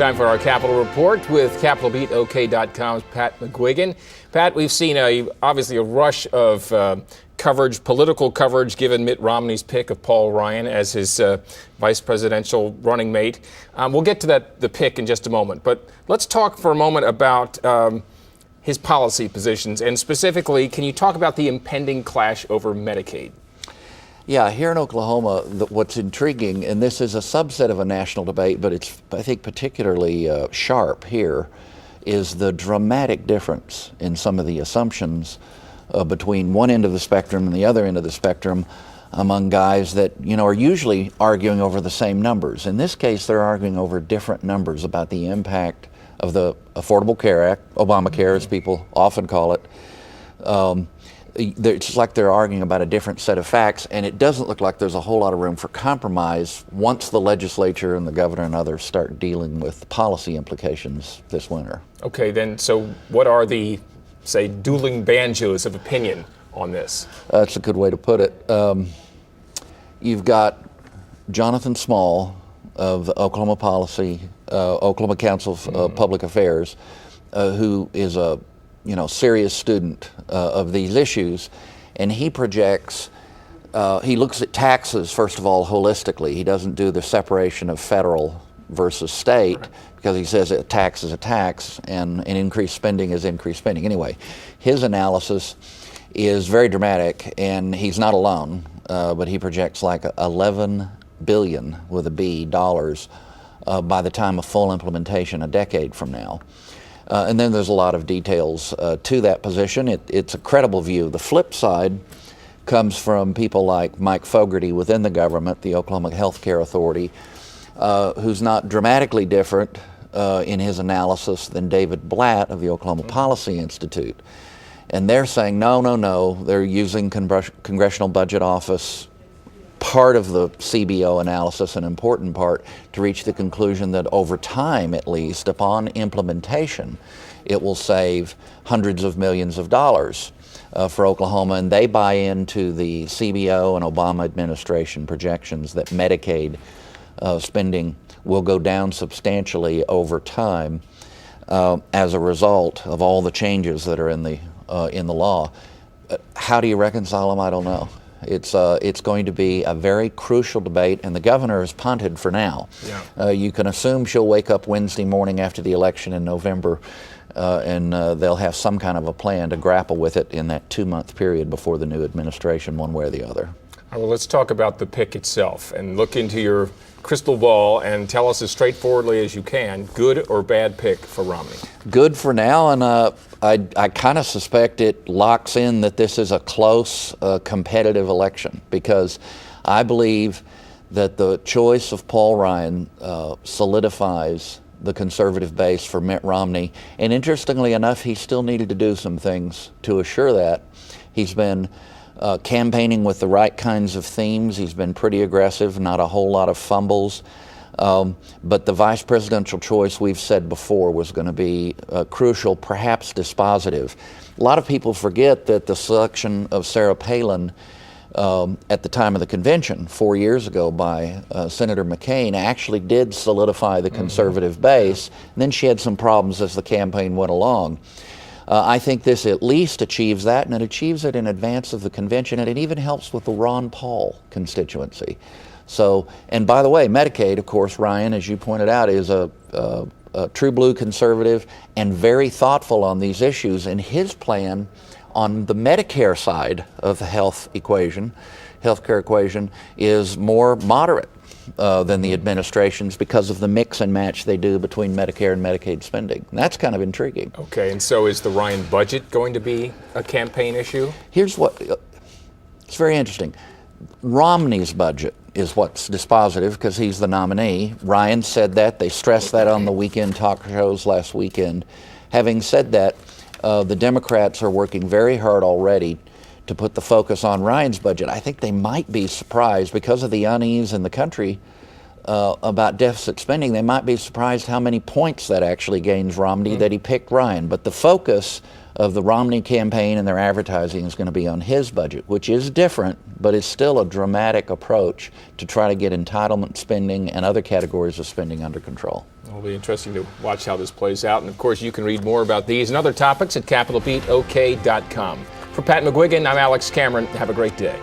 Time for our Capitol Report with CapitolBeatOK.com's Pat McGuigan. Pat, we've seen obviously a rush of coverage, political coverage, given Mitt Romney's pick of Paul Ryan as his vice presidential running mate. We'll get to the pick in just a moment, but let's talk for a moment about his policy positions, and specifically, can you talk about the impending clash over Medicaid? Yeah, here in Oklahoma, what's intriguing, and this is a subset of a national debate, but it's, I think, particularly sharp here, is the dramatic difference in some of the assumptions between one end of the spectrum and the other end of the spectrum among guys that, are usually arguing over the same numbers. In this case, they're arguing over different numbers about the impact of the Affordable Care Act, ObamaCare as people often call it. It's like they're arguing about a different set of facts, and it doesn't look like there's a whole lot of room for compromise once the legislature and the governor and others start dealing with policy implications this winter. Okay, then, so what are the, say, dueling banjos of opinion on this? That's a good way to put it. You've got Jonathan Small of the Oklahoma Oklahoma Council of Public Affairs, who is a serious student of these issues, and he projects, he looks at taxes, first of all, holistically. He doesn't do the separation of federal versus state, because he says a tax is a tax and increased spending is increased spending. Anyway, his analysis is very dramatic, and he's not alone, but he projects like 11 billion, with a B, dollars by the time of full implementation a decade from now. And then there's a lot of details to that position. It's a credible view. The flip side comes from people like Mike Fogarty within the government, the Oklahoma Health Care Authority, who's not dramatically different in his analysis than David Blatt of the Oklahoma Policy Institute. And they're saying, no, they're using Congressional Budget Office, part of the CBO analysis, an important part, to reach the conclusion that over time, at least, upon implementation, it will save hundreds of millions of dollars for Oklahoma, and they buy into the CBO and Obama administration projections that Medicaid spending will go down substantially over time as a result of all the changes that are in the law. How do you reconcile them? I don't know. It's going to be a very crucial debate, and the governor is punted for now. Yeah. You can assume she'll wake up Wednesday morning after the election in November, and they'll have some kind of a plan to grapple with it in that 2-month period before the new administration, one way or the other. Well, let's talk about the pick itself and look into your crystal ball and tell us as straightforwardly as you can, good or bad pick for Romney? Good for now, and I kind of suspect it locks in that this is a close, competitive election, because I believe that the choice of Paul Ryan solidifies the conservative base for Mitt Romney. And interestingly enough, he still needed to do some things to assure that. He's been campaigning with the right kinds of themes. He's been pretty aggressive, not a whole lot of fumbles. But the vice presidential choice, we've said before, was going to be crucial, perhaps dispositive. A lot of people forget that the selection of Sarah Palin at the time of the convention 4 years ago by Senator McCain actually did solidify the conservative base. And then she had some problems as the campaign went along. I think this at least achieves that, and it achieves it in advance of the convention, and it even helps with the Ron Paul constituency. So, and by the way, Medicaid, of course, Ryan, as you pointed out, is a true blue conservative and very thoughtful on these issues. And his plan on the Medicare side of the healthcare equation, is more moderate than the administration's because of the mix and match they do between Medicare and Medicaid spending. And that's kind of intriguing. Okay, and so is the Ryan budget going to be a campaign issue? Here's what, it's very interesting. Romney's budget is what's dispositive because he's the nominee. Ryan said that. They stressed that on the weekend talk shows last weekend. Having said that, the Democrats are working very hard already to put the focus on Ryan's budget. I think they might be surprised because of the unease in the country about deficit spending. They might be surprised how many points that actually gains Romney that he picked Ryan. But the focus of the Romney campaign and their advertising is going to be on his budget, which is different, but it's still a dramatic approach to try to get entitlement spending and other categories of spending under control. It'll be interesting to watch how this plays out. And of course, you can read more about these and other topics at CapitolBeatOK.com. For Pat McGuigan, I'm Alex Cameron. Have a great day.